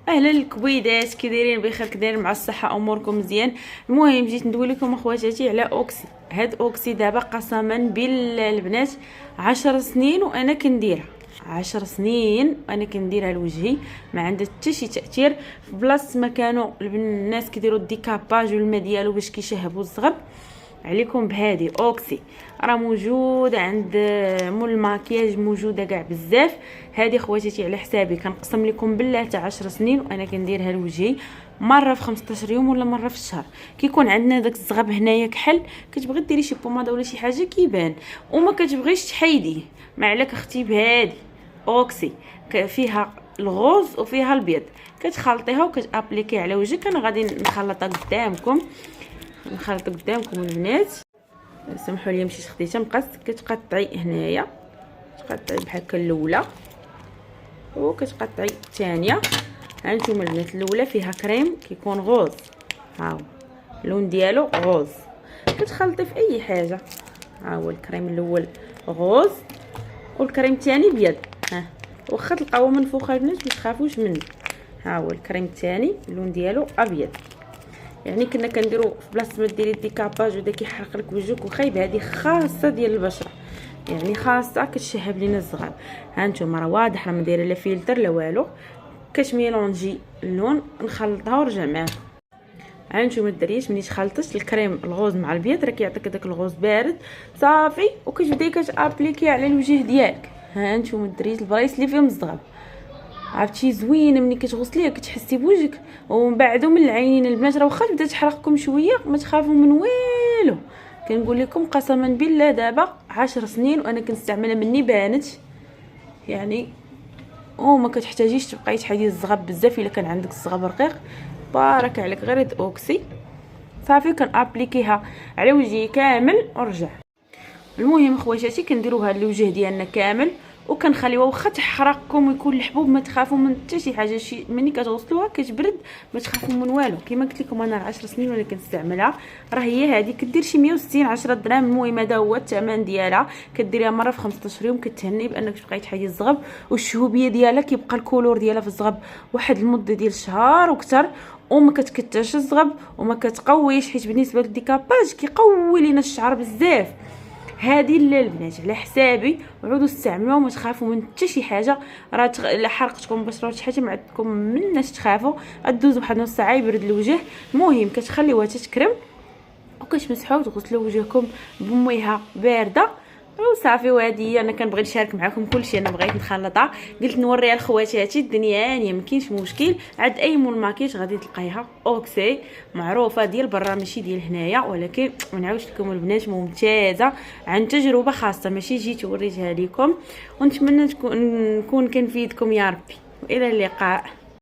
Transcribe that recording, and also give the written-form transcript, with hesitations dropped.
اهلا الكبيدات، كي دايرين بخير؟ كي دايرين مع الصحه؟ اموركم مزيان؟ المهم جيت ندوي لكم اخواتاتي على اوكسي. هاد اوكسي دابا قسما بالله البنات 10 سنين وانا كنديرها، 10 سنين وانا كنديرها لوجهي، ما عندها حتى شي تاثير. في بلاصه ما كانوا الناس كيديروا الديكاباج والما ديالو باش كيشهبوا الزغب، عليكم بهادي اوكسي. راه موجوده عند مول الماكياج، موجوده كاع بزاف. هذه خواتاتي على حسابي، كنقسم لكم بالله تاع 10 سنين وانا كنديرها لوجهي، مره في 15 يوم ولا مره في الشهر. كيكون عندنا داك الزغب هنايا كحل، كتبغي ديري شي بوماده ولا شي حاجه كيبان وما كتبغيش تحيديه، ما عليك اختي بهادي اوكسي. فيها الغوز وفيها البيض، كتخلطيها وكتابليكي على وجهك. انا غادي نخلطها قدامكم، البنات. سمحوا لي مشيت خديتها مقص. كتقطعي هنايا، تقطعي بحال هكا الاولى وكتقطعي الثانيه. ها نتوما البنات، الاولى فيها كريم كيكون غوز، ها هو اللون ديالو غوز. كتخلطي في اي حاجه، ها هو الكريم الاول غوز والكريم الثاني بيض. ها واخا تلقاوه منفوخه البنات ما تخافوش منه، ها هو الكريم الثاني اللون ديالو ابيض. يعني كنا كنديرو في بلاصه ما ديري ديكاباج ودا كيحرق لك وجهك وخايب، هذه خاصه ديال البشره، يعني خاصه كتشهب لينا الزغال. ها نتوما راه واضح، راه ما دايره لا فلتر لا والو. كتميلونجي اللون، نخلطها ونرجع معاكم. ها نتوما الدريات، ملي تخلطت الكريم الغوز مع البيض راه كيعطيك داك الغوز بارد صافي، وكتبداي كتابليكي على الوجه ديالك. ها نتوما الدريات، البرايص اللي فيهم الزغال عرفتي زوينه، ملي كتغسليها كتحسي بوجهك. ومن بعد من العينين البنات، راه واخا تبدا تحرقكم شويه ما تخافوا من والو. كنقول لكم قسما بالله دابا 10 سنين وانا كنستعملها، مني بانت يعني. وما كتحتاجيش تبقاي تحيدي الزغب بزاف الا كان عندك الزغب رقيق. بارك عليك غير هاد اوكسي صافي، كنابليكيها على وجهي كامل ورجع. المهم خواتاتي كنديروها للوجه ديالنا كامل وكنخليوها واخا تحرقكم ويكون الحبوب، ما تخافوا من حتى شي حاجه. شي ملي كتغسلوها كتبرد ما تخافوا من والو. كما قلت لكم انا 10 سنين وانا كنستعملها. راه هي هذه كدير شي 160 10 دراهم. المهم هذا هو الثمن ديالها. كديريها مره في 15 يوم، كتهني بانك تبقاي تحيدي الزغب، والشهوبيه ديالها كيبقى الكولور ديالها في الزغب واحد المده ديال شهر وكثر، وما كتكتاش الزغب وما كتقويش، حيت بالنسبه للديكاباج كيقوي لينا الشعر بزاف. هذه لا البنات على حسابي، وعودوا استعملوها وما تخافوا من حتى شي حاجه. راه الا حرقتكم البشره شي حاجه ما عندكم مناش تخافوا، دوزوا واحد نص ساعه يبرد الوجه. المهم كتخليوها تتكرم وكتمسحوا وتغسلوا وجهكم بميها بارده وصافي. وهذه انا كنبغي نشارك معكم كلشي، انا بغيت نخلطها، قلت نوريها لخواتاتي. الدنيا هانيه ما كاينش مشكل، عند اي مول ماكياج غادي تلقايها اوكسي، معروفه ديال برا ماشي ديال هنايا. ولكن ما نعاودش لكم البنات، ممتازه عن تجربه خاصه، ماشي جيت وريتها لكم. ونتمنى نكون كنفيدكم يا ربي. والى اللقاء.